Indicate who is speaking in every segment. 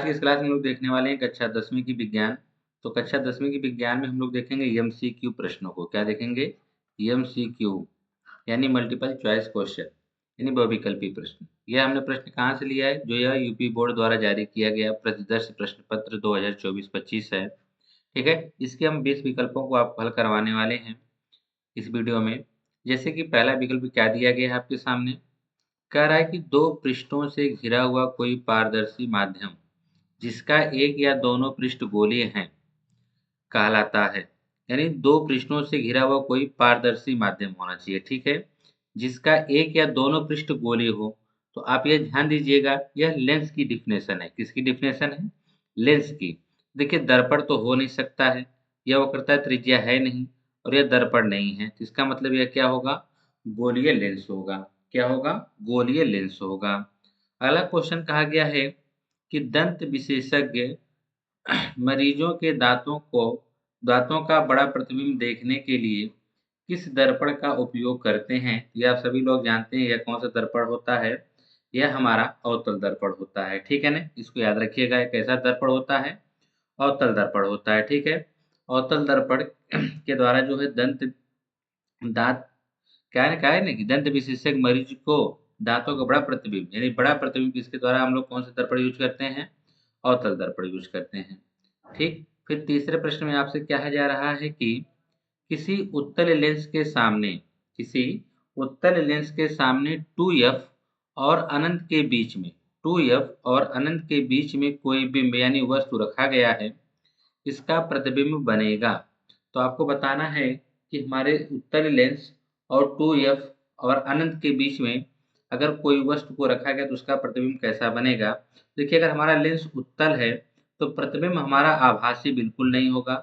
Speaker 1: की इस क्लास में हम लोग देखने वाले हैं कक्षा 10वीं की विज्ञान। तो कक्षा 10वीं की विज्ञान में हम लोग देखेंगे एमसीक्यू प्रश्नों को। क्या देखेंगे? एमसीक्यू यानी मल्टीपल चॉइस क्वेश्चन, यानी बहुविकल्पी प्रश्न। यह हमने प्रश्न कहाँ से लिया है? जो यह यूपी बोर्ड द्वारा जारी किया गया प्रतिदर्श प्रश्न पत्र 2024-25 है। ठीक है, इसके हम 20 विकल्पों को आपको हल करवाने वाले हैं इस वीडियो में। जैसे कि पहला विकल्प क्या दिया गया है आपके सामने, कह रहा है कि दो पृष्ठों से घिरा हुआ कोई पारदर्शी माध्यम जिसका एक या दोनों पृष्ठ गोलीय हैं कहलाता है। यानी दो पृष्ठों से घिरा हुआ कोई पारदर्शी माध्यम होना चाहिए। ठीक है, जिसका एक या दोनों पृष्ठ गोलीय हो। तो आप ये ध्यान दीजिएगा, यह लेंस की डिफिनेशन है। किसकी डिफिनेशन है? लेंस की। देखिए, दर्पण तो हो नहीं सकता है, यह वक्रता त्रिज्या है नहीं, और यह दर्पण नहीं है। तो इसका मतलब यह क्या होगा? गोलीय लेंस होगा। क्या होगा? गोलीय लेंस होगा। अगला क्वेश्चन कहा गया है कि दंत विशेषज्ञ मरीजों के दांतों का बड़ा प्रतिबिंब देखने के लिए किस दर्पण का उपयोग करते हैं? ये आप सभी लोग जानते हैं, यह कौन सा दर्पण होता है? यह हमारा अवतल दर्पण होता है। ठीक है ना, इसको याद रखिएगा। यह कैसा दर्पण होता है? अवतल दर्पण होता है। ठीक है, अवतल दर्पण के द्वारा जो है दांत क्या है ना कि दंत विशेषज्ञ मरीज को दांतों का बड़ा प्रतिबिंब, यानी बड़ा प्रतिबिंब किसके द्वारा हम लोग कौन सा दर्पण यूज करते हैं? अवतल दर्पण यूज करते हैं। ठीक, फिर तीसरे प्रश्न में आपसे कहा जा रहा है कि किसी उत्तल लेंस के सामने किसी उत्तल लेंस के सामने 2f और अनंत के बीच में 2f और अनंत के बीच में कोई बिंब यानी वस्तु रखा गया है, इसका प्रतिबिंब बनेगा। तो आपको बताना है कि हमारे उत्तल लेंस और 2f और अनंत के बीच में अगर कोई वस्तु को रखा गया तो उसका प्रतिबिंब कैसा बनेगा। देखिए, अगर हमारा लेंस उत्तल है तो प्रतिबिंब हमारा आभासी बिल्कुल नहीं होगा।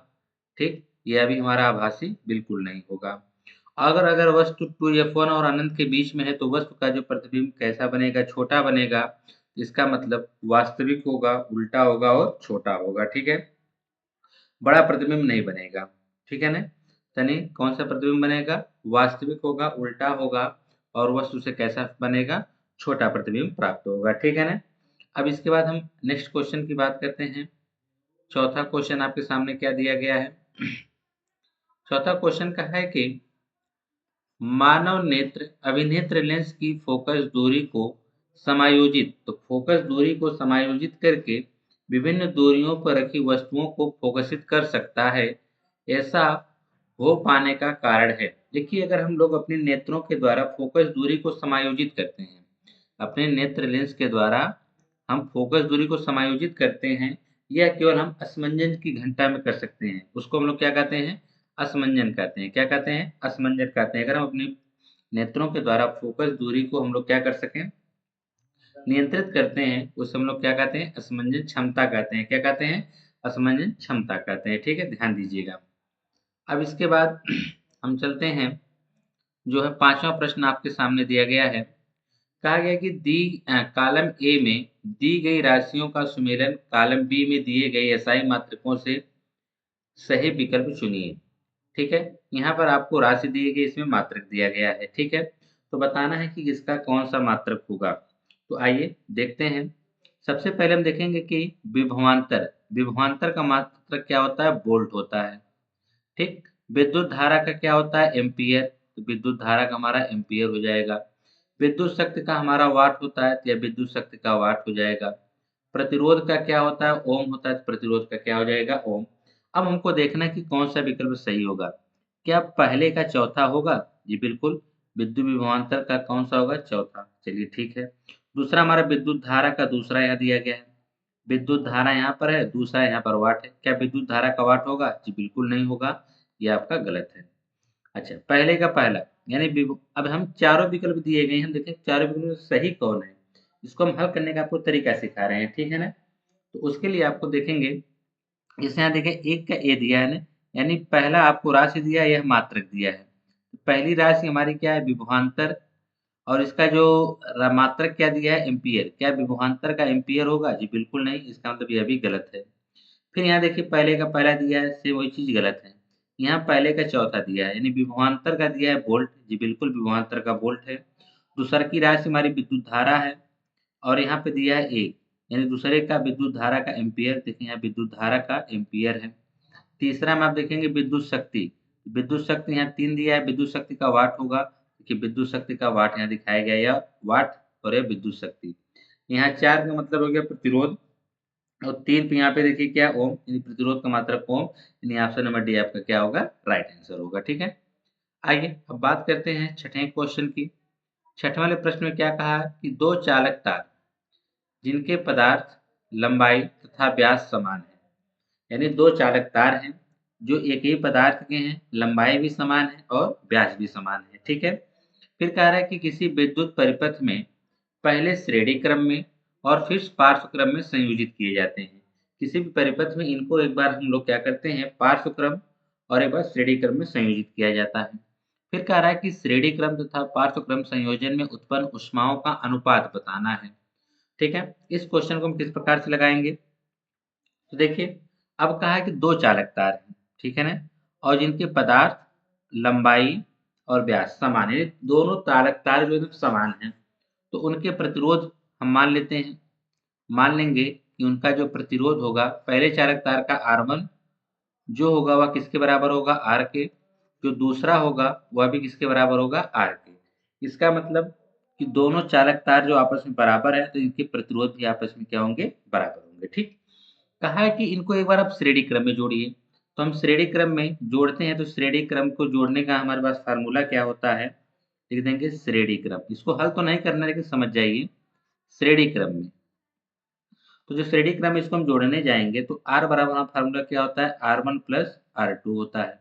Speaker 1: ठीक, यह भी हमारा आभासी बिल्कुल नहीं होगा। अगर अगर वस्तु 2f1 और अनंत के बीच में है तो वस्तु का जो प्रतिबिंब कैसा बनेगा? छोटा बनेगा। इसका मतलब वास्तविक होगा, उल्टा होगा और छोटा होगा। ठीक है, बड़ा प्रतिबिंब नहीं बनेगा। ठीक है ना, यानी कौन सा प्रतिबिंब बनेगा? वास्तविक होगा, उल्टा होगा, और वस्तु से कैसा बनेगा? छोटा प्रतिबिंब प्राप्त होगा। ठीक है ना। अब इसके बाद हम नेक्स्ट क्वेश्चन की बात करते हैं। चौथा क्वेश्चन आपके सामने क्या दिया गया है? चौथा क्वेश्चन का है कि मानव नेत्र अभिनेत्र लेंस की फोकस दूरी को फोकस दूरी को समायोजित करके विभिन्न दूरियों पर रखी वस्तुओं को फोकसित कर सकता है। ऐसा हो पाने का कारण है। देखिए, अगर हम लोग अपने नेत्रों के द्वारा फोकस दूरी को समायोजित करते हैं, अपने नेत्र लेंस के द्वारा हम फोकस दूरी को समायोजित करते हैं, यह केवल हम असमंजन की घंटा में कर सकते हैं। उसको हम लोग क्या कहते हैं? असमंजन कहते हैं। क्या कहते हैं? असमंजन कहते हैं। अगर हम अपने नेत्रों के द्वारा फोकस दूरी को हम लोग क्या कर सकें? नियंत्रित करते हैं, उसे हम लोग क्या कहते हैं? असमंजन क्षमता कहते हैं। क्या कहते हैं? असमंजन क्षमता कहते हैं। ठीक है, ध्यान दीजिएगा। अब इसके बाद हम चलते हैं, जो है पांचवा प्रश्न आपके सामने दिया गया है। कहा गया कि कॉलम ए में दी गई राशियों का सुमेलन कॉलम बी में दिए गए एसआई मात्रकों से सही विकल्प चुनिए। ठीक है, यहाँ पर आपको राशि दी गई, इसमें मात्रक दिया गया है। ठीक है, तो बताना है कि इसका कौन सा मात्रक होगा। तो आइए देखते हैं। सबसे पहले हम देखेंगे कि विभवांतर विभवांतर का मात्रक क्या होता है? वोल्ट होता है। ठीक, विद्युत धारा का क्या होता है? एम्पियर। तो विद्युत धारा का हमारा एम्पियर हो जाएगा। विद्युत शक्ति का हमारा वाट होता है, तो यह विद्युत शक्ति का वाट हो जाएगा। प्रतिरोध का क्या होता है? ओम होता है, तो प्रतिरोध का क्या हो जाएगा? ओम। अब हमको देखना है कि कौन सा विकल्प सही होगा। क्या पहले का चौथा होगा? जी बिल्कुल। विद्युत विभवांतर का कौन सा होगा? चौथा। चलिए ठीक है। दूसरा हमारा विद्युत धारा का दूसरा यहाँ दिया गया है। विद्युत धारा यहाँ पर है, दूसरा यहाँ पर वाट है। क्या विद्युत धारा का वाट होगा? जी बिल्कुल नहीं होगा, ये आपका गलत है। अच्छा, पहले का पहला यानी अब हम चारों विकल्प दिए गए हैं, देखें चारों विकल्प में सही कौन है। इसको हम हल करने का आपको तरीका सिखा रहे हैं। ठीक है ना, तो उसके लिए आपको देखेंगे, जैसे यहाँ देखें एक का ए दिया है ना, यानी पहला आपको राशि दिया है, यह मात्रक दिया है। पहली राशि हमारी क्या है? विभवांतर। और इसका जो मात्रक क्या दिया है? एम्पियर। क्या विभवांतर का एम्पियर होगा? जी बिल्कुल नहीं, इसका मतलब यह भी गलत है। फिर यहाँ देखिए पहले का पहला दिया है, सेम वही चीज गलत है। यहाँ पहले का चौथा दिया है, यानी विभवांतर का दिया है वोल्ट। जी बिल्कुल, विभवांतर का वोल्ट है। दूसरा की राशि हमारी विद्युत धारा है, और यहाँ पे दिया है ए। यानी दूसरे का विद्युत धारा का एम्पियर, देखिए यहाँ विद्युत धारा का एम्पियर है। तीसरा में आप देखेंगे विद्युत शक्ति, विद्युत शक्ति यहाँ 3 दिया है, विद्युत शक्ति का वाट होगा, देखिए विद्युत शक्ति का वाट यहाँ दिखाया गया है, या वाट और यह विद्युत शक्ति। यहाँ 4 का मतलब हो गया प्रतिरोध, और 3 पे यहाँ पे देखिए क्या ओम, यानी प्रतिरोध का मात्रक ओम, यानी ऑप्शन नंबर डी आपका क्या होगा, राइट आंसर होगा। ठीक है, आइए अब बात करते हैं छठे क्वेश्चन की। छठे वाले प्रश्न में क्या कहा कि दो चालक तार जिनके पदार्थ, लंबाई तथा व्यास समान है, यानी दो चालक तार हैं जो एक ही पदार्थ के हैं, लंबाई भी समान है और व्यास भी समान है। ठीक है, फिर कह रहा है कि किसी विद्युत परिपथ में पहले श्रेणी क्रम में और फिर पार्श्व क्रम में संयोजित किए जाते हैं। किसी भी परिपथ में इनको एक बार हम लोग क्या करते हैं, पार्श्व क्रम और एक बार श्रेणी क्रम में संयोजित किया जाता है। फिर कह रहा है कि श्रेणी क्रम तथा पार्श्व क्रम संयोजन में उत्पन्न ऊष्माओं का अनुपात बताना है। ठीक है, इस क्वेश्चन को हम किस प्रकार से लगाएंगे, तो देखिए अब कहा है कि दो चालक तार हैं, ठीक है ना, और जिनके पदार्थ, लंबाई और व्यास समान है, दोनों चालक तार जो है समान हैं, तो उनके प्रतिरोध हम मान लेते हैं, मान लेंगे कि उनका जो प्रतिरोध होगा, पहले चालक तार का R1 जो होगा वह किसके बराबर होगा, R के, जो दूसरा होगा वह भी किसके बराबर होगा, R के। इसका मतलब कि दोनों चालक तार जो आपस में बराबर है, तो इनके प्रतिरोध भी आपस में क्या होंगे, बराबर होंगे। ठीक, कहा है कि इनको एक बार आप श्रेणी क्रम में जोड़िए, तो हम श्रेणी क्रम में जोड़ते हैं, तो श्रेणी क्रम को जोड़ने का हमारे पास फार्मूला क्या होता है, लिख देंगे श्रेणी क्रम। इसको हल तो नहीं करना, लेकिन समझ जाइए श्रेणी क्रम में, तो जो श्रेणी क्रम है इसको हम जोड़ने जाएंगे, तो R बराबर फार्मूला क्या होता है, R1 प्लस R2 होता है।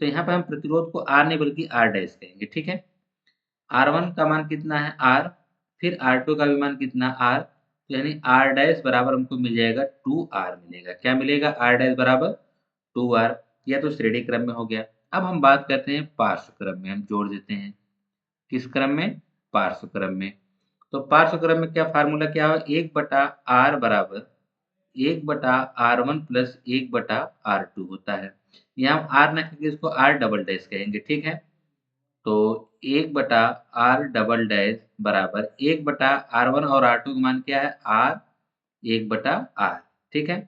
Speaker 1: तो यहाँ पे हम प्रतिरोध को R नहीं बल्कि R डैश कहेंगे। ठीक है, R1 का मान कितना है R, फिर R2 का भी मान कितना R, तो यानी R डैश बराबर हमको मिल जाएगा 2R मिलेगा। क्या मिलेगा, R डैश बराबर 2R। यह तो श्रेणी क्रम में हो गया। अब हम बात करते हैं पार्श्व क्रम में, हम जोड़ देते हैं किस क्रम में, पार्श्व क्रम में। तो पार्श्व क्रम में क्या फार्मूला क्या हो, 1/R बराबर 1/R1 प्लस 1/R2 होता है। यहाँ हम R ना कहेंगे, इसको R डबल डैश कहेंगे। ठीक है, तो 1/R डबल डैश बराबर 1/R1 और R2 का मान क्या है, R 1/R। ठीक है,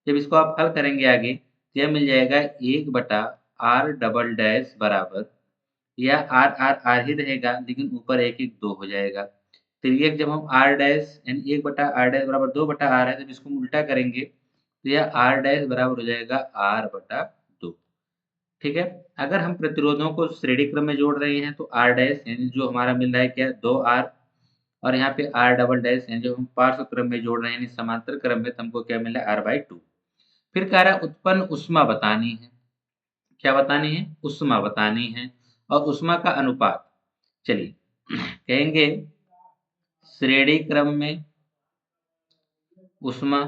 Speaker 1: जब इसको आप हल करेंगे आगे, तो यह मिल जाएगा 1/R डबल डैश बराबर, यह R R R ही रहेगा, लेकिन ऊपर 1 1 2 हो जाएगा। तो ये जब हम R डैश यानी 1/R डैश बराबर 2/R है, जब इसको उल्टा करेंगे तो यह R डैश बराबर हो जाएगा R/2। ठीक है, अगर हम प्रतिरोधों को श्रेणी क्रम में जोड़ रहे हैं, तो R डैश यानी जो हमारा मिल रहा है क्या, 2R, और यहाँ पे R डबल डैश यानी जो हम पार्श्व क्रम में जोड़ रहे हैं, यानी समांतर क्रम में, तो हमको क्या मिल रहा है, R/2। फिर कह रहा है उत्पन्न ऊष्मा बतानी है। क्या बतानी है, ऊष्मा बतानी है, और ऊष्मा का अनुपात, चलिए कहेंगे श्रेणी क्रम में ऊष्मा,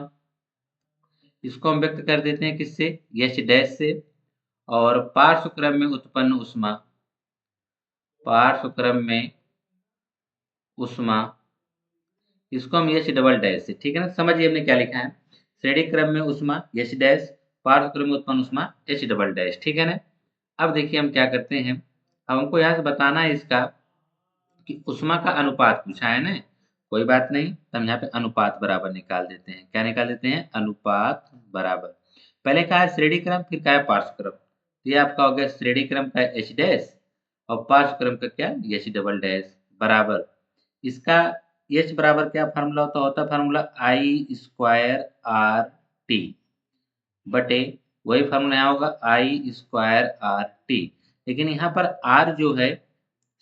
Speaker 1: इसको हम व्यक्त कर देते हैं किससे, एच डैश से, और पार्श्व क्रम में उत्पन्न ऊष्मा, पार्श्व क्रम में ऊष्मा, इसको हम एच डबल डैश से। ठीक है ना, समझिए हमने क्या लिखा है, श्रेणी क्रम में ऊष्मा एच डैश, पार्श्व क्रम में उत्पन्न ऊष्मा एच डबल डैश। ठीक है ना, अब देखिए हम क्या करते हैं, अब हमको यहाँ से बताना है इसका कि ऊष्मा का अनुपात पूछा है ना, कोई बात नहीं, तो हम यहाँ पे अनुपात बराबर निकाल देते हैं। क्या निकाल देते हैं, अनुपात बराबर, पहले कहा है श्रेणी क्रम, फिर कहा है पार्श्व क्रम, तो ये आपका हो गया श्रेणी क्रम का एच डैश और पार्श्व क्रम का क्या, एच डबल डैश बराबर, इसका एच बराबर क्या फार्मूला होता है फार्मूला I² RT बटे, वही फार्मूला यहाँ होगा I² RT, लेकिन यहाँ पर R जो है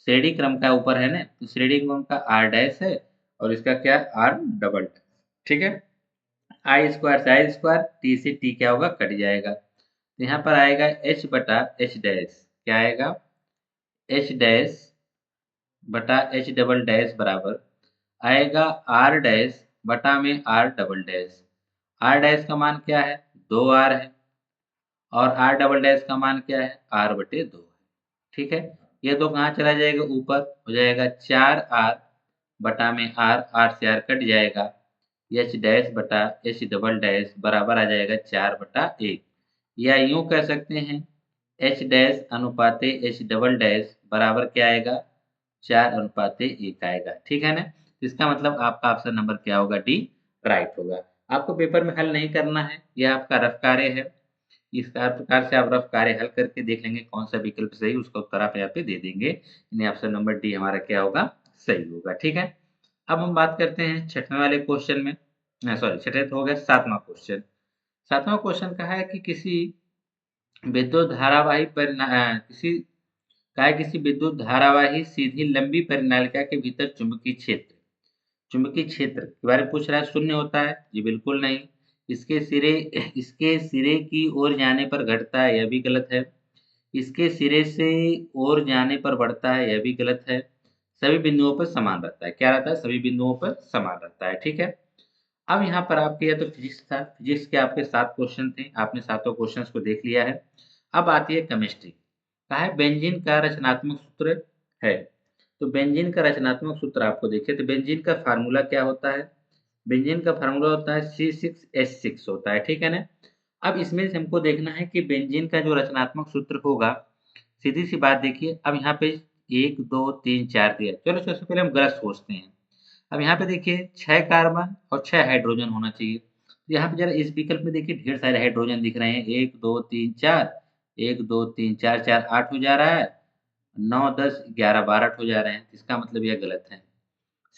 Speaker 1: श्रेणी क्रम का ऊपर है ना, तो श्रेणी क्रम का R डैश है और इसका क्या R डबल डैश। ठीक है, I² से I², T से T क्या होगा, कट जाएगा, तो यहाँ पर आएगा H/H डैश, क्या आएगा, H डैश बटा H डबल डैश बराबर आएगा R डैश बटा में R double dash. R dash का मान क्या है, 2R है, और R डबल डैश का मान क्या है, R/2 है। ठीक है, ये तो कहाँ चला जाएगा, ऊपर हो जाएगा 4R बटा में R, R से R कट जाएगा, H डैश बटा H डबल डैश बराबर आ जाएगा 4/1, या यूं कह सकते हैं H डैश अनुपाते H डबल डैश बराबर क्या आएगा, 4/1 आएगा। ठीक है ना, इसका मतलब आपका ऑप्शन नंबर क्या होगा, डी राइट होगा। आपको पेपर में हल नहीं करना है, यह आपका रफ कार्य है। इस प्रकार से आप रफ कार्य हल करके देख लेंगे कौन सा विकल्प सही, उसका उत्तर आप यहाँ पे दे देंगे। यानी ऑप्शन नंबर डी हमारा क्या होगा, सही होगा। ठीक है, अब हम बात करते हैं छठवें वाले क्वेश्चन में। सॉरी, छठे तो हो गया, सातवां क्वेश्चन। सातवां क्वेश्चन का है कि किसी विद्युत धारावाही किसी विद्युत धारावाही सीधी लंबी परिनालिका के भीतर चुंबकीय क्षेत्र के बारे में पूछ रहा है। शून्य होता है? जी बिल्कुल नहीं। इसके सिरे इसके सिरे की ओर जाने पर घटता है, यह भी गलत है। इसके सिरे से ओर जाने पर बढ़ता है, यह भी गलत है। सभी बिंदुओं पर समान रहता है। क्या रहता है? सभी बिंदुओं पर समान रहता है। ठीक है, अब यहाँ पर आपके या तो फिजिक्स था, फिजिक्स के आपके 7 क्वेश्चन थे, आपने सातों क्वेश्चंस को देख लिया है। अब आती है केमिस्ट्री। कहा है बेंजीन का रचनात्मक सूत्र है। तो बेंजीन का रचनात्मक सूत्र आपको देखिए, तो बेंजीन का फार्मूला क्या होता है? बेंजीन का फार्मूला होता है C6H6 होता है। ठीक है ना। अब इसमें से हमको देखना है कि बेंजीन का जो रचनात्मक सूत्र होगा, सीधी सी बात देखिए, अब यहाँ पे 1 2 3 4 दिया। चलो सबसे पहले हम गलत सोचते हैं। अब यहाँ पे देखिए 6 कार्बन और 6 हाइड्रोजन होना चाहिए। तो यहाँ पे जरा इस विकल्प में देखिए ढेर सारे हाइड्रोजन दिख रहे हैं, 1 2 3 4, 1 2 3 4 4 8 हो जा रहा है, 9 10 11 12 हो जा रहे हैं। इसका मतलब यह गलत है।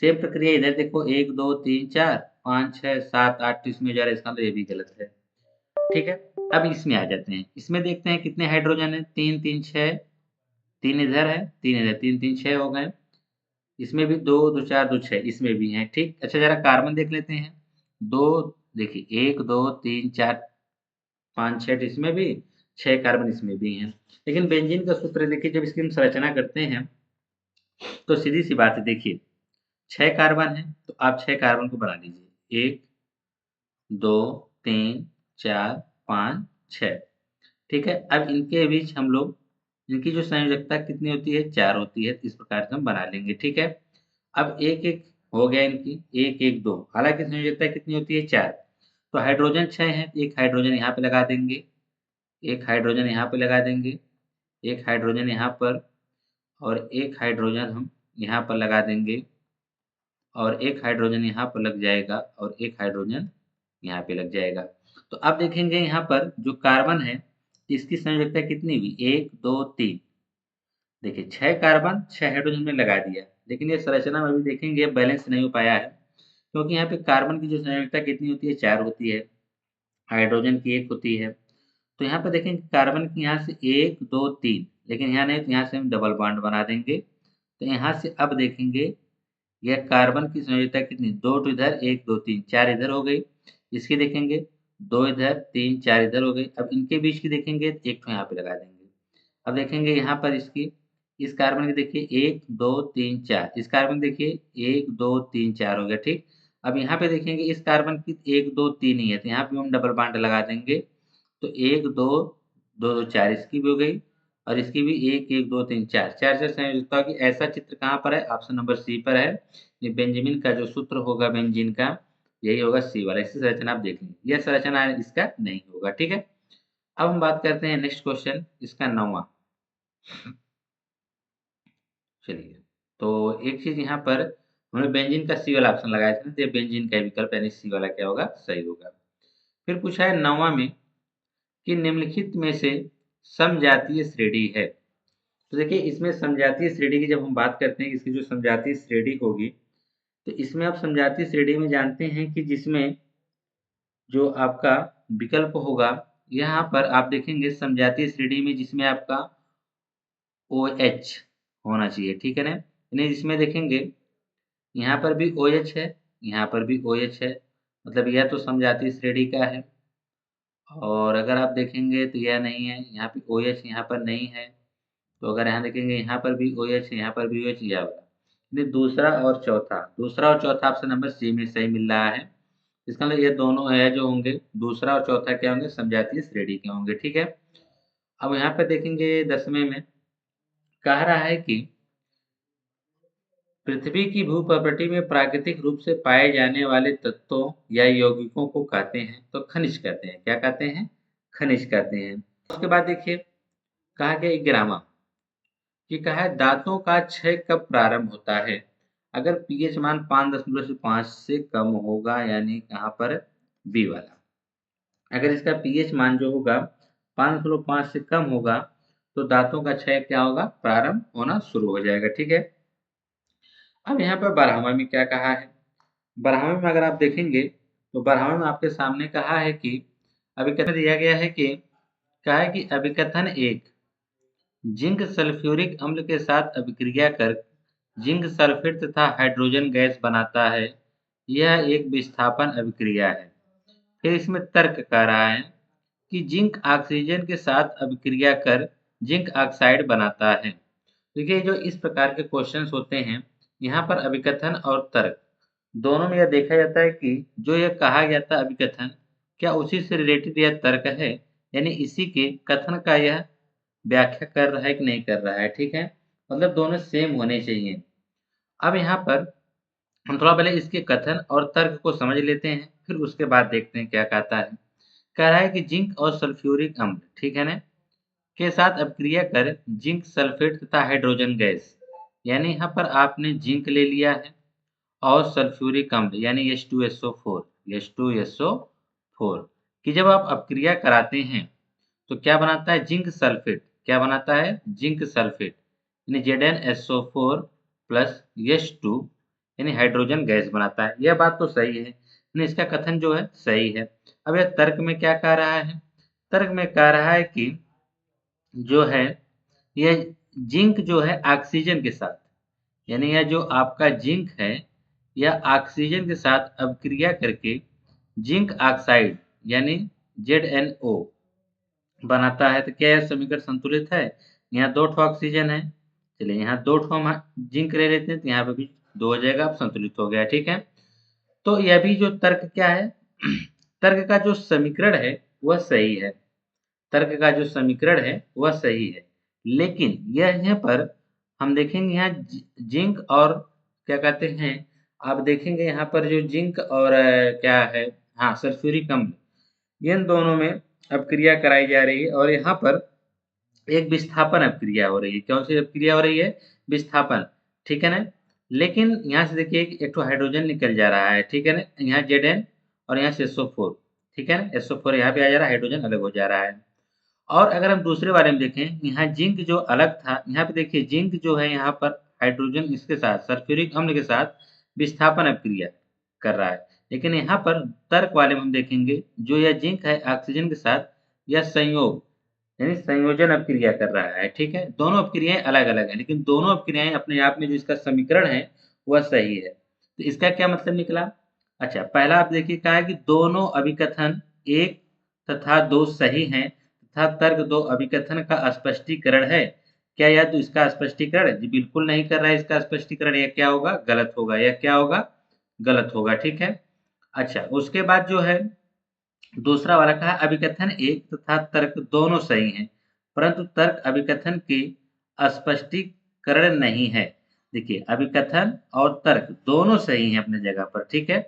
Speaker 1: सेम प्रक्रिया इधर देखो, 1 2 3 4 5 6 7 8 इसमें जा रहा है, इसका मतलब ये भी गलत है। ठीक है, अब इसमें आ जाते हैं। इसमें देखते हैं कितने हाइड्रोजन है, 3 3 6, 3 इधर है, 3 इधर, 3 3 6 हो गए। इसमें भी 2 2 4 2 6 इसमें भी हैं। ठीक, अच्छा जरा कार्बन देख लेते हैं। 2 देखिए 1 2 3 4 5 6 इसमें भी, 6 कार्बन इसमें भी हैं। लेकिन बेंजीन का सूत्र देखिए, जब इसकी हम संरचना करते हैं तो सीधी सी बात है, देखिए 6 कार्बन है तो आप 6 कार्बन को बना लीजिए, 1 2 3 4 5 6। ठीक है, अब इनके बीच हम लोग, इनकी जो संयोजकता कितनी होती है, 4 होती है। इस प्रकार से हम बना लेंगे। ठीक है, अब एक एक हो गया इनकी, 1 1 2, हालांकि संयोजकता कितनी होती है, 4। तो हाइड्रोजन 6 है, एक हाइड्रोजन यहाँ पे लगा देंगे, एक हाइड्रोजन यहाँ पे लगा देंगे, एक हाइड्रोजन यहाँ पर, और एक हाइड्रोजन हम यहाँ पर लगा देंगे, और एक हाइड्रोजन यहाँ पर लग जाएगा, और एक हाइड्रोजन यहाँ पे लग जाएगा। तो अब देखेंगे यहाँ पर जो कार्बन है, इसकी संयोजकता कितनी हुई, 1 2 3। देखिए 6 कार्बन 6 हाइड्रोजन में लगा दिया, लेकिन ये संरचना में भी देखेंगे बैलेंस नहीं हो पाया है, क्योंकि यहाँ पे कार्बन की जो संयोजकता कितनी होती है, 4 होती है, हाइड्रोजन की 1 होती है। तो यहाँ पे देखेंगे कार्बन की यहाँ से 1 2 3, लेकिन यहाँ नहीं, तो यहाँ से हम डबल बॉन्ड बना देंगे। तो यहाँ से अब देखेंगे यह कार्बन की संयोजकता कितनी, 2 तो इधर, 1 2 3 4 इधर हो गई। इसकी देखेंगे 2 इधर 3 4 इधर हो गई। अब इनके बीच की देखेंगे तो एक तो यहाँ पे लगा देंगे। अब देखेंगे यहाँ पर इसकी, इस कार्बन की देखिए 1 2 3 4, इस कार्बन देखिए 1 2 3 4 हो गया। ठीक, अब यहाँ पे देखेंगे इस कार्बन की 1 2 3 ही है, तो यहाँ पे हम डबल बॉन्ड लगा देंगे। तो 1 2 2 2 4 इसकी भी हो गई, और इसकी भी 1 1 2 3 4 4 से संयोजकता की ऐसा चित्र कहाँ पर है, ऑप्शन नंबर सी पर है। ये बेंजामिन का जो सूत्र होगा बेंजीन का, यही होगा सी वाला। इसी संरचना आप देख लेंगे, यह संरचना इसका नहीं होगा। ठीक है, अब हम बात करते हैं नेक्स्ट क्वेश्चन, इसका 9वां। चलिए, तो एक चीज यहाँ पर हमने बेंजीन का सी वाला ऑप्शन लगाया था ना, तो ये बेंजीन का विकल्प यानी सी वाला क्या होगा, सही होगा। फिर पूछा है 9वां में कि निम्नलिखित में से समजातीय श्रेणी है। तो देखिए इसमें समजातीय श्रेणी की जब हम बात करते हैं, इसकी जो समजातीय श्रेणी होगी, तो इसमें आप समजातीय श्रेणी में जानते हैं कि जिसमें जो आपका विकल्प होगा, यहाँ पर आप देखेंगे समजातीय श्रेणी में जिसमें आपका ओ एच होना चाहिए। ठीक है ना, यानी जिसमें देखेंगे यहाँ पर भी ओ एच है, यहाँ पर भी ओ एच है, मतलब यह तो समजातीय श्रेणी का है। और अगर आप देखेंगे तो यह नहीं है, यहाँ पे ओ एच यहाँ पर नहीं है। तो अगर यहाँ देखेंगे यहाँ पर भी ओ एच, यहाँ पर भी ओ एच, यह वाला। यानी दूसरा और चौथा ऑप्शन नंबर सी में सही मिल रहा है। इसका मतलब ये दोनों है जो होंगे, दूसरा और चौथा क्या होंगे, समजातीय श्रेणी के होंगे। ठीक है, अब यहाँ पे देखेंगे 10वें में कह रहा है कि पृथ्वी की भूप्रकृति में प्राकृतिक रूप से पाए जाने वाले तत्वों या यौगिकों को कहते हैं, तो खनिज कहते हैं। क्या कहते हैं, खनिज कहते हैं। उसके बाद देखिए कहा गया 11वां कि कहा है दांतों का क्षय कब प्रारंभ होता है। अगर पीएच मान 5.5 से कम होगा, यानी कहाँ पर बी वाला, अगर इसका पीएच मान जो होगा 5.5 से कम होगा तो दांतों का क्षय क्या होगा, प्रारंभ होना शुरू हो जाएगा। ठीक है। अब यहाँ पर 12वां में क्या कहा है, 12वें में अगर आप देखेंगे तो 12वें में आपके सामने कहा है कि अभिकथन दिया गया है कि कहा है कि अभिकथन एक जिंक सल्फ्यूरिक अम्ल के साथ अभिक्रिया कर जिंक सल्फेट तथा हाइड्रोजन गैस बनाता है। यह एक विस्थापन अभिक्रिया है। फिर इसमें तर्क कह रहा है कि जिंक ऑक्सीजन के साथ अभिक्रिया कर जिंक ऑक्साइड बनाता है। देखिए, जो इस प्रकार के क्वेश्चंस होते हैं, यहाँ पर अभिकथन और तर्क दोनों में यह देखा जाता है कि जो यह कहा गया था अभिकथन, क्या उसी से रिलेटेड यह तर्क है, यानी इसी के कथन का यह व्याख्या कर रहा है कि नहीं कर रहा है। ठीक है, मतलब दोनों सेम होने चाहिए। अब यहाँ पर हम थोड़ा पहले इसके कथन और तर्क को समझ लेते हैं, फिर उसके बाद देखते हैं क्या कहता है। कह रहा है कि जिंक और सल्फ्यूरिक अम्ल, ठीक है ना, के साथ अपक्रिया कर जिंक सल्फेट तथा हाइड्रोजन गैस, यानी यहाँ पर आपने जिंक ले लिया है और सल्फ्यूरिक अम्ल यानी H2SO4 कि जब आप अपक्रिया कराते हैं तो क्या बनाता है, जिंक सल्फेट, क्या बनाता है, जिंक सल्फेट यानी ZnSO4 प्लस H2 यानी हाइड्रोजन गैस बनाता है। यह बात तो सही है, यानी इसका कथन जो है सही है। अब यह तर्क में क्या कह रहा है, तर्क में कह रहा है कि जो है यह जिंक जो है ऑक्सीजन के साथ, यानी यह जो आपका जिंक है यह ऑक्सीजन के साथ अभिक्रिया करके जिंक ऑक्साइड यानी ZnO बनाता है। तो क्या यह समीकरण संतुलित है, यहाँ 2 ठो ऑक्सीजन है, चलिए यहाँ 2 ठो हम जिंक ले लेते हैं तो यहाँ पे भी 2 हो जाएगा, अब संतुलित हो गया। ठीक है, तो यह भी जो तर्क क्या है, तर्क का जो समीकरण है वह सही है, तर्क का जो समीकरण है वह सही है, लेकिन यह यहाँ पर हम देखेंगे यहाँ जिंक और क्या कहते हैं, आप देखेंगे यहाँ पर जो जिंक और क्या है, हाँ सल्फ्यूरिक अम्ल, इन दोनों में अपक्रिया कराई जा रही है और यहाँ पर एक विस्थापन अपक्रिया हो रही है। कौन सी अपक्रिया हो रही है, विस्थापन। ठीक है ना, लेकिन यहाँ से देखिए एक तो हाइड्रोजन निकल जा रहा है, ठीक है ना, यहाँ Zn और यहाँ से SO4, ठीक है ना, SO4 यहाँ पे आ जा रहा है, हाइड्रोजन अलग हो जा रहा है। और अगर हम दूसरे बारे में देखें, यहाँ जिंक जो अलग था, यहाँ पे देखिए जिंक जो है यहाँ पर हाइड्रोजन इसके साथ सल्फ्यूरिक अम्ल के साथ विस्थापन अपक्रिया कर रहा है, लेकिन यहाँ पर तर्क वाले में हम देखेंगे जो यह जिंक है ऑक्सीजन के साथ यह संयोग यानी संयोजन अपक्रिया कर रहा है। ठीक है, दोनों अपक्रियाएं अलग अलग है, लेकिन दोनों अपक्रियाएं अपने आप में जो इसका समीकरण है वह सही है। तो इसका क्या मतलब निकला, अच्छा पहला आप देखिए कहा है कि दोनों अभिकथन 1 तथा 2 सही हैं तथा तर्क 2 अभिकथन का स्पष्टीकरण है। क्या यह तो इसका स्पष्टीकरण जी बिल्कुल नहीं कर रहा है, इसका स्पष्टीकरण, यह क्या होगा, गलत होगा, यह क्या होगा, गलत होगा। ठीक है, अच्छा उसके बाद जो है दूसरा वाला कहा अभिकथन 1 तथा तर्क दोनों सही हैं, परंतु तर्क अभिकथन के स्पष्टीकरण नहीं है। देखिए अभिकथन और तर्क दोनों सही हैं अपने जगह पर, ठीक है,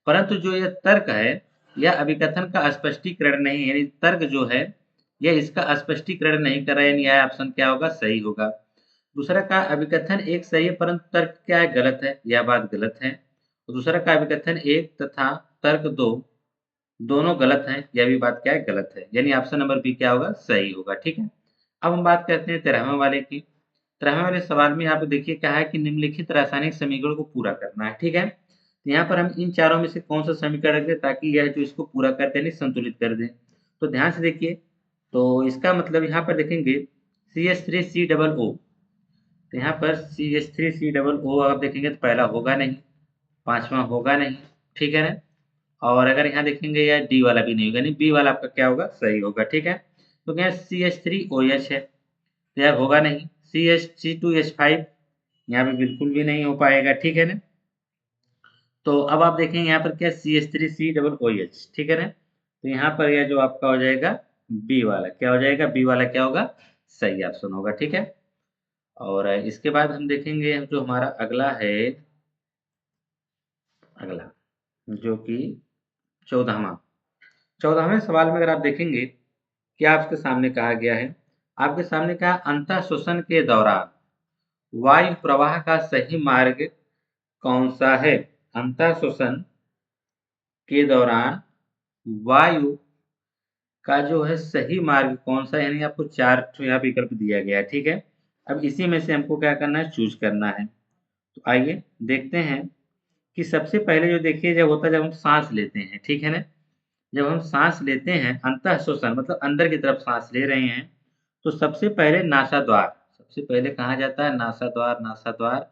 Speaker 1: परंतु जो यह तर्क है यह अभिकथन का स्पष्टीकरण नहीं, यानी तर्क जो है यह इसका स्पष्टीकरण नहीं कर रहा है, यानी यह ऑप्शन क्या होगा, सही होगा। दूसरा का अभिकथन 1 सही है परंतु तर्क क्या है, गलत है, यह बात गलत है। और दूसरा का अभिकथन 1 तथा तर्क 2 दोनों गलत हैं, यह भी बात क्या है, गलत है, यानी ऑप्शन नंबर बी क्या होगा, सही होगा। ठीक है, अब हम बात करते हैं 13वें वाले की। 13वें वाले सवाल में यहाँ पे देखिए क्या है कि निम्नलिखित रासायनिक समीकरण को पूरा करना है। ठीक है, तो यहाँ पर हम इन चारों में से कौन सा समीकरण रखें ताकि यह जो इसको पूरा कर दें, संतुलित कर दें। तो ध्यान से देखिए, तो इसका मतलब यहाँ पर देखेंगे CH3COO, तो यहाँ पर CH3COO आप देखेंगे तो पहला होगा नहीं, पांचवा होगा नहीं, ठीक है ना, और अगर यहाँ देखेंगे यह डी वाला भी नहीं होगा, यानी बी वाला आपका क्या होगा, सही होगा। ठीक है, तो क्या CH3OH है तो यह होगा नहीं, CH3CH5 यहाँ पे बिल्कुल भी नहीं हो पाएगा। ठीक है ना, तो अब आप देखेंगे यहाँ पर क्या CH3COOH, ठीक है ना, तो यहाँ पर यह जो आपका हो जाएगा बी वाला, क्या हो जाएगा, बी वाला क्या होगा, सही ऑप्शन होगा। ठीक है, और इसके बाद हम देखेंगे जो हमारा अगला है, अगला जो कि 14वें सवाल में अगर आप देखेंगे क्या आपके सामने कहा गया है, आपके सामने कहा अंतः शोषण के दौरान वायु प्रवाह का सही मार्ग कौन सा है? अंतः श्वसन के दौरान वायु का जो है सही मार्ग कौन सा है, यानी आपको 4 यहाँ विकल्प दिया गया है, ठीक है। अब इसी में से हमको क्या करना है, चूज करना है। तो आइए देखते हैं कि सबसे पहले जो देखिए जब होता है जब हम सांस लेते हैं, ठीक है ना, जब हम सांस लेते हैं अंतः श्वसन मतलब अंदर की तरफ सांस ले रहे हैं, तो सबसे पहले नासाद्वार, सबसे पहले कहाँ जाता है, नासाद्वार, नासाद्वार।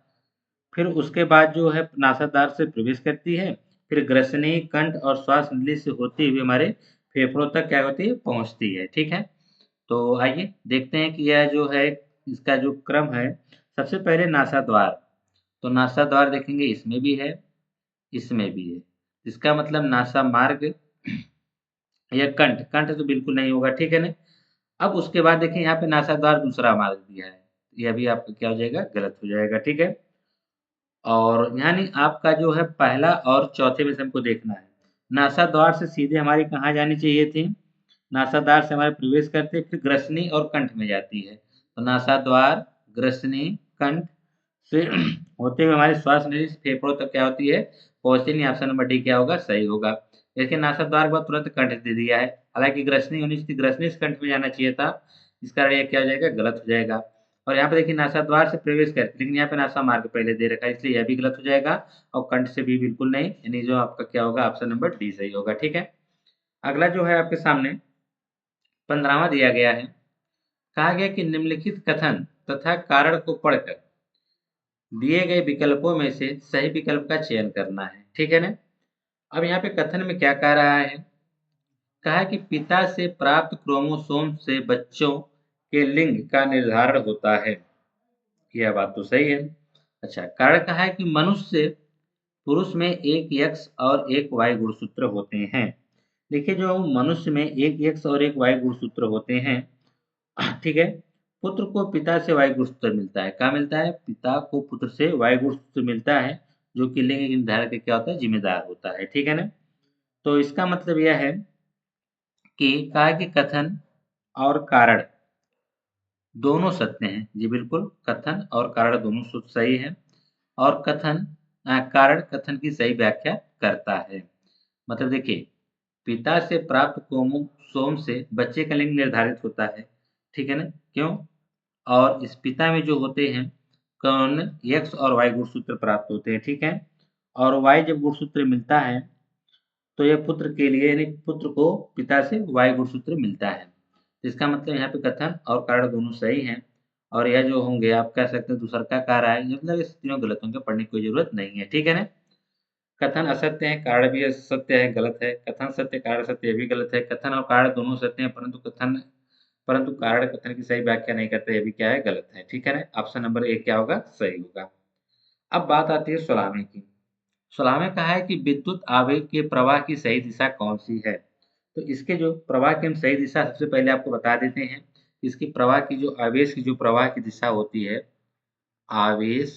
Speaker 1: फिर उसके बाद जो है नासाद्वार से प्रवेश करती है, फिर ग्रसनी, कंठ और श्वास नली से होते हुए हमारे फेफड़ों तक क्या होती है, पहुंचती है, ठीक है। तो आइए देखते हैं कि यह जो है इसका जो क्रम है, सबसे पहले नासाद्वार। तो नासाद्वार देखेंगे इसमें भी है, इसमें भी है, इसका मतलब नासा मार्ग या कंठ, कंठ तो बिल्कुल नहीं होगा, ठीक है ना। अब उसके बाद देखिए यहाँ पे नासाद्वार दूसरा मार्ग दिया है, यह भी आपका क्या हो जाएगा, गलत हो जाएगा, ठीक है। और यानी आपका जो है पहला और चौथे में से हमको देखना है। नासाद्वार से सीधे हमारी कहाँ जानी चाहिए थी, नासाद्वार से हमारे प्रवेश करते फिर ग्रसनी और कंठ में जाती है। तो नासाद्वार, ग्रसनी, कंठ से होते हुए हमारे श्वास नली से फेफड़ों तक क्या होती है, पहुंचती नहीं। ऑप्शन नंबर डी क्या होगा, सही होगा। इसके नासाद्वार के बाद तुरंत कंठ दे दिया है, हालांकि ग्रसनी होनी चाहिए, ग्रसनी से कंठ में जाना चाहिए था, इस कारण ये क्या हो जाएगा, गलत हो जाएगा। और यहाँ पे देखिए नासाद्वार से प्रवेश करते, लेकिन यहाँ पे नासा मार्ग पहले दे रखा है, इसलिए यह भी गलत हो जाएगा। और कंठ से भी बिल्कुल नहीं, यानी जो आपका क्या होगा, ऑप्शन नंबर डी सही होगा, ठीक है। अगला जो है आपके सामने 15वां दिया गया है, कहा गया कि निम्नलिखित कथन तथा कारण को पढ़कर दिए गए विकल्पों में से सही विकल्प का चयन करना है, ठीक है ना। अब यहाँ पे कथन में क्या कह रहा है, कहा कि पिता से प्राप्त क्रोमोसोम से बच्चों के लिंग का निर्धारण होता है, यह बात तो सही है। अच्छा, कारण कहा है कि मनुष्य पुरुष में एक एक्स और एक वाई गुणसूत्र होते हैं। देखिए जो मनुष्य में एक एक्स और एक वाई गुणसूत्र होते हैं, ठीक है, पुत्र को पिता से वाई गुणसूत्र मिलता है, क्या मिलता है, पिता को पुत्र से वाई गुणसूत्र मिलता है, जो कि लिंग निर्धारण के क्या होता है, जिम्मेदार होता है, ठीक है ना। तो इसका मतलब यह है कि कहा कि कथन और कारण दोनों सत्य हैं, जी बिल्कुल, कथन और कारण दोनों सही है। और कारण कथन की सही व्याख्या करता है। मतलब देखिए, पिता से प्राप्त क्रोमोसोम से बच्चे का लिंग निर्धारित होता है, ठीक है ना, क्यों, और इस पिता में जो होते हैं कौन, एक्स और वाई गुणसूत्र प्राप्त होते हैं, ठीक है। और वाई जब गुणसूत्र मिलता है तो यह पुत्र के लिए, यानी पुत्र को पिता से वाई गुणसूत्र मिलता है। तो इसका मतलब यहाँ पे कथन और कारण दोनों सही हैं। और यह जो होंगे आप कह सकते हैं दूसरा का कार्य है, मतलब इस तीनों गलत होंगे, पढ़ने की कोई जरूरत नहीं है, ठीक है ना। कथन असत्य है, कारण भी असत्य है, गलत है। कथन सत्य, कारण सत्य, ये भी गलत है। कथन और कारण दोनों सत्य हैं, परंतु कारण कथन की सही व्याख्या नहीं करते, ये भी क्या है, गलत है, ठीक है ना। ऑप्शन नंबर एक क्या होगा, सही होगा। अब बात आती है 16वें की। 16वें कहा है कि विद्युत आवेग के प्रवाह की सही दिशा कौन सी है। तो इसके जो प्रवाह की हम सही दिशा सबसे पहले आपको बता देते हैं। इसकी प्रवाह की जो आवेश की जो प्रवाह की दिशा होती है, आवेश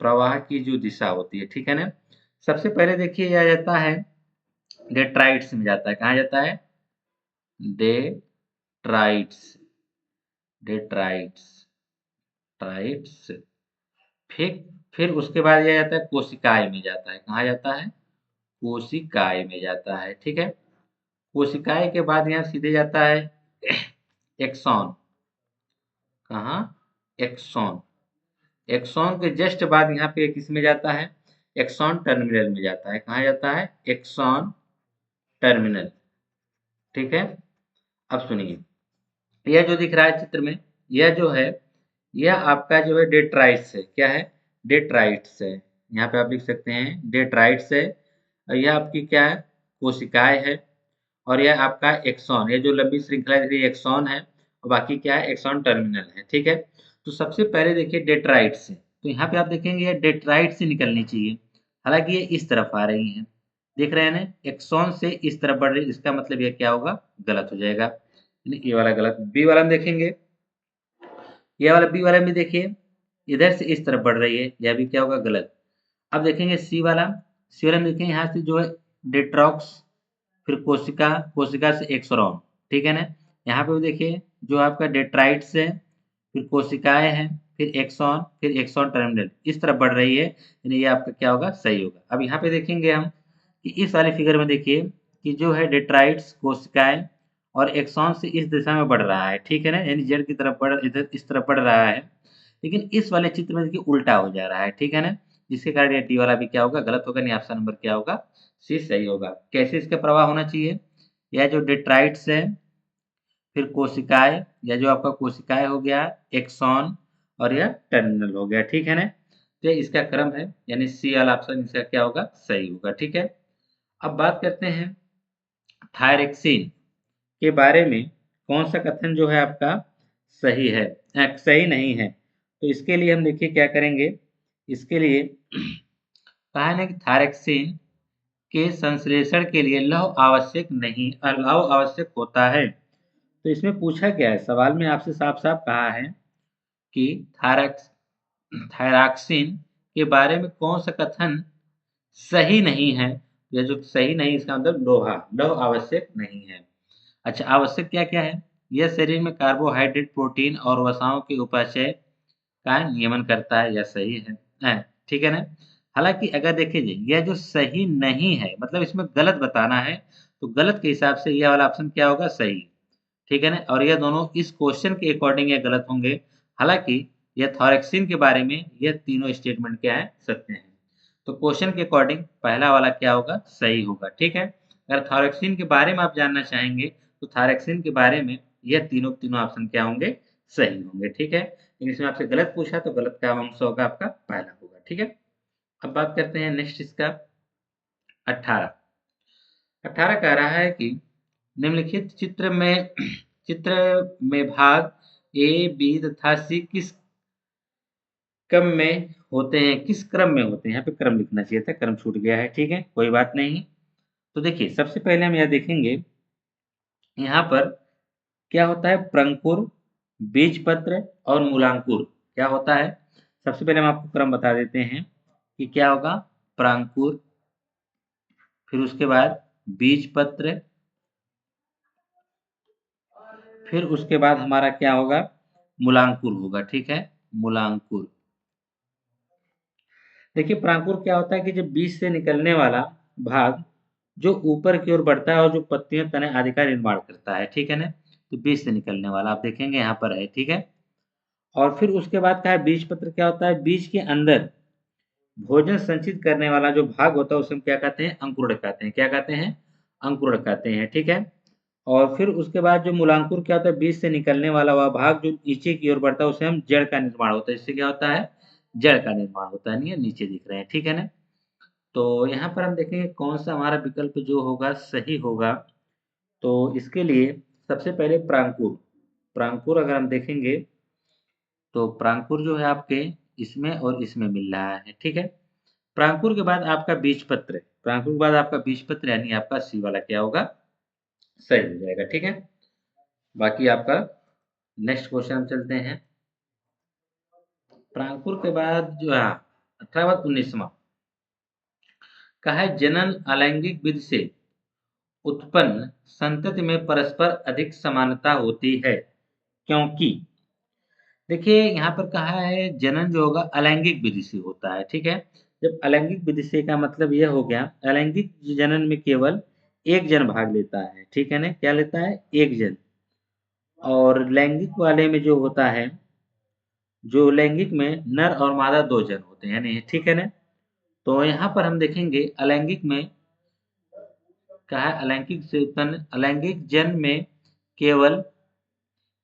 Speaker 1: प्रवाह की जो दिशा होती है, ठीक है ना। सबसे पहले देखिए यह जाता है डेट्राइट्स में जाता है, कहाँ जाता है, डेट्राइट्स, डेट्राइट्स, ट्राइट्स। फिर फिर उसके बाद यह जाता है कोशिकाएं में जाता है, कहाँ जाता है, कोशिकाएं में जाता है, ठीक है। कोशिकाएं के बाद यहाँ सीधे जाता है एक्सॉन, कहाँ, एक्सॉन। एक्सॉन के जस्ट बाद यहाँ पे किस में जाता है, एक्सॉन टर्मिनल में जाता है, कहाँ जाता है, एक्सॉन टर्मिनल, ठीक है। अब सुनिए, यह जो दिख रहा है चित्र में, यह जो है, यह आपका जो है डेट्राइट्स है, क्या है, डेट्राइट्स है। यहाँ पे आप लिख सकते हैं डेट्राइट्स है। और यह आपकी क्या है, कोशिकाएं है। और यह आपका एक्सॉन, ये जो लंबी श्रृंखला दिख रही है एक्सॉन है, और बाकी क्या है, एक्सॉन टर्मिनल है, ठीक है। तो सबसे पहले देखिए डेट्राइट से, तो यहाँ पे आप देखेंगे ये डेट्राइट से निकलनी चाहिए, हालांकि ये इस तरफ आ रही हैं, देख रहे हैं ना, एक्सॉन से इस तरफ बढ़ रही है, इसका मतलब ये क्या होगा, गलत हो जाएगा, ये वाला गलत। बी वाला में देखेंगे, ये वाला बी वाला में देखिए इधर से इस तरफ बढ़ रही है, यह भी क्या होगा, गलत। अब देखेंगे सी वाला, सी वाला में देखेंगे यहाँ से जो है डेट्रॉक्स, फिर कोशिका, कोशिका से एक्सरॉन, ठीक है ना। यहाँ पे भी देखिए जो आपका डेट्राइट्स है, फिर कोशिकाएं हैं, फिर एक्सॉन, फिर एक्सॉन टर्मिनल इस तरफ बढ़ रही है, यानी ये आपका क्या होगा, सही होगा। अब यहाँ पे देखेंगे हम कि इस वाले फिगर में देखिए कि जो है डेट्राइट्स, कोशिकाएं और एक्सॉन से इस दिशा में बढ़ रहा है, ठीक है ना, यानी जेड की तरफ बढ़, इधर इस तरफ बढ़ रहा है। लेकिन इस वाले चित्र में देखिए उल्टा हो जा रहा है, ठीक है ना, जिसके कारण ये डी वाला भी क्या होगा, गलत होगा, नहीं ऑप्शन नंबर क्या होगा, सी सही होगा। कैसे इसका प्रवाह होना चाहिए, यह जो डेट्राइट्स है, फिर कोशिकाएं, या जो आपका कोशिकाएं हो गया, एक्सॉन और यह टर्मिनल हो गया, ठीक है ना। तो इसका क्रम है, यानी सी वाला ऑप्शन इसका क्या होगा, सही होगा, ठीक है। अब बात करते हैं थायरक्सिन के बारे में, कौन सा कथन जो है आपका सही है, सही नहीं है। तो इसके लिए हम देखिए क्या करेंगे, इसके लिए कहा है ना कि थायरक्सिन के संश्लेषण के लिए लौह आवश्यक नहीं, लौह आवश्यक होता है। तो इसमें पूछा गया है, सवाल में आपसे साफ साफ कहा है कि थायरॉक्सिन के बारे में कौन सा कथन सही नहीं है। या जो सही नहीं, इसका मतलब लौह आवश्यक नहीं है। अच्छा, आवश्यक क्या क्या है, यह शरीर में कार्बोहाइड्रेट, प्रोटीन और वसाओं के उपापचय का नियमन करता है, यह सही है, ठीक है ना। हालांकि अगर देखे जाए, यह जो सही नहीं है मतलब इसमें गलत बताना है, तो गलत के हिसाब से यह वाला ऑप्शन क्या होगा, सही, ठीक है ना। और यह दोनों इस क्वेश्चन के अकॉर्डिंग ये गलत होंगे। हालांकि यह थॉरेक्सिन के बारे में यह तीनों स्टेटमेंट क्या है, सत्य हैं। तो क्वेश्चन के अकॉर्डिंग पहला वाला क्या होगा, सही होगा, ठीक है। अगर थॉरेक्सिन के बारे में आप जानना चाहेंगे तो थॉरेक्सिन के बारे में यह तीनों तीनों ऑप्शन क्या होंगे, सही होंगे, ठीक है। लेकिन इसमें आपसे गलत पूछा तो गलत का आंसर होगा आपका पहला होगा, ठीक है। अब बात करते हैं नेक्स्ट इसका 18। 18 कह रहा है कि निम्नलिखित चित्र में भाग ए, बी तथा सी किस क्रम में होते हैं, यहाँ पे क्रम लिखना चाहिए था, क्रम छूट गया है, ठीक है, कोई बात नहीं। तो देखिए सबसे पहले हम यह देखेंगे यहाँ पर क्या होता है, प्रंकुर, बीजपत्र और मूलांकुर क्या होता है। सबसे पहले हम आपको क्रम बता देते हैं कि क्या होगा, प्रांकुर, फिर उसके बाद बीजपत्र, फिर उसके बाद हमारा क्या होगा, मूलांकुर होगा, ठीक है, मूलांकुर। देखिए प्रांकुर क्या होता है कि जब बीज से निकलने वाला भाग जो ऊपर की ओर बढ़ता है और जो पत्तियां, तने आदि का निर्माण करता है, ठीक है ना। तो बीज से निकलने वाला आप देखेंगे यहाँ पर है, ठीक है। और फिर उसके बाद क्या है, बीज पत्र क्या होता है, बीज के अंदर भोजन संचित करने वाला जो भाग होता है उसे हम क्या कहते हैं, अंकुरण कहते हैं, क्या कहते हैं, अंकुरण कहते हैं, ठीक है। और फिर उसके बाद जो मूलांकुर क्या होता है, बीज से निकलने वाला वह भाग जो नीचे की ओर बढ़ता है उसे हम जड़ का निर्माण होता है, इससे क्या होता है, जड़ का निर्माण होता है, नहीं है, नीचे दिख रहे हैं, ठीक है ना। तो यहाँ पर हम देखेंगे कौन सा हमारा विकल्प जो होगा सही होगा। तो इसके लिए सबसे पहले प्रांकुर, प्रांकुर अगर हम देखेंगे तो प्रांकुर जो है आपके इसमें और इसमें मिल रहा है, ठीक है। प्रांकुर के बाद आपका बीजपत्र, प्रांकुर के बाद आपका बीजपत्र यानी आपका सी वाला क्या होगा, सही हो जाएगा, ठीक है। बाकी आपका नेक्स्ट क्वेश्चन हम चलते हैं। प्रांकुर के बाद जो है 18 बाद 19वां कहा है, जनन अलैंगिक विधि से उत्पन्न संतति में परस्पर अधिक समानता होती है, क्योंकि देखिए यहाँ पर कहा है जनन जो होगा अलैंगिक विधि से होता है, ठीक है। जब अलैंगिक विधि से का मतलब यह हो गया, अलैंगिक जनन में केवल एक जन भाग लेता है, ठीक है ना, क्या लेता है, एक जन। और लैंगिक वाले में जो होता है, जो लैंगिक में नर और मादा दो जन होते हैं, यानी ठीक है ना। तो यहाँ पर हम देखेंगे अलैंगिक में क्या है, अलैंगिक से उत्पन्न अलैंगिक जन में केवल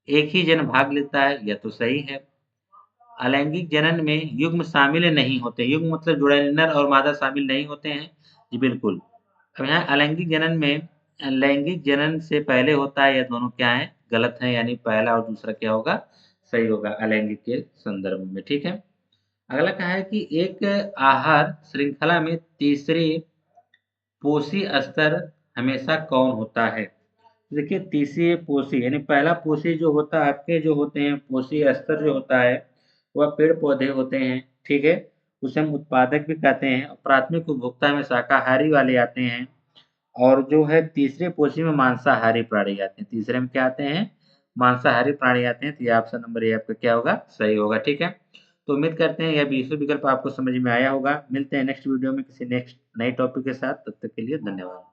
Speaker 1: एक ही जन भाग लेता है, यह तो सही है। अलैंगिक जनन में युग्म शामिल नहीं होते, युग्म मतलब जुड़े नर और मादा शामिल नहीं होते हैं, जी बिल्कुल। अब यहाँ अलैंगिक जनन में लैंगिक जनन से पहले होता है, यह दोनों क्या है, गलत है, यानी पहला और दूसरा क्या होगा, सही होगा अलैंगिक के संदर्भ में, ठीक है। अगला कहा है कि एक आहार श्रृंखला में तीसरे पोषी स्तर हमेशा कौन होता है। देखिए तीसरे पोषी यानी पहला पोषी जो होता है, आपके जो होते हैं पोषी स्तर जो होता है वह पेड़ पौधे होते हैं, ठीक है, उसे हम उत्पादक भी कहते हैं। प्राथमिक उपभोक्ता में शाकाहारी वाले आते हैं, और जो है तीसरे पोषी में मांसाहारी प्राणी आते हैं, तीसरे में क्या आते हैं, मांसाहारी प्राणी आते हैं, तो ये ऑप्शन नंबर ए आपका क्या होगा, सही होगा। ठीक है, तो उम्मीद करते हैं यह 20 विकल्प आपको समझ में आया होगा। मिलते हैं नेक्स्ट वीडियो में किसी नेक्स्ट नए टॉपिक के साथ, तब तक के लिए धन्यवाद।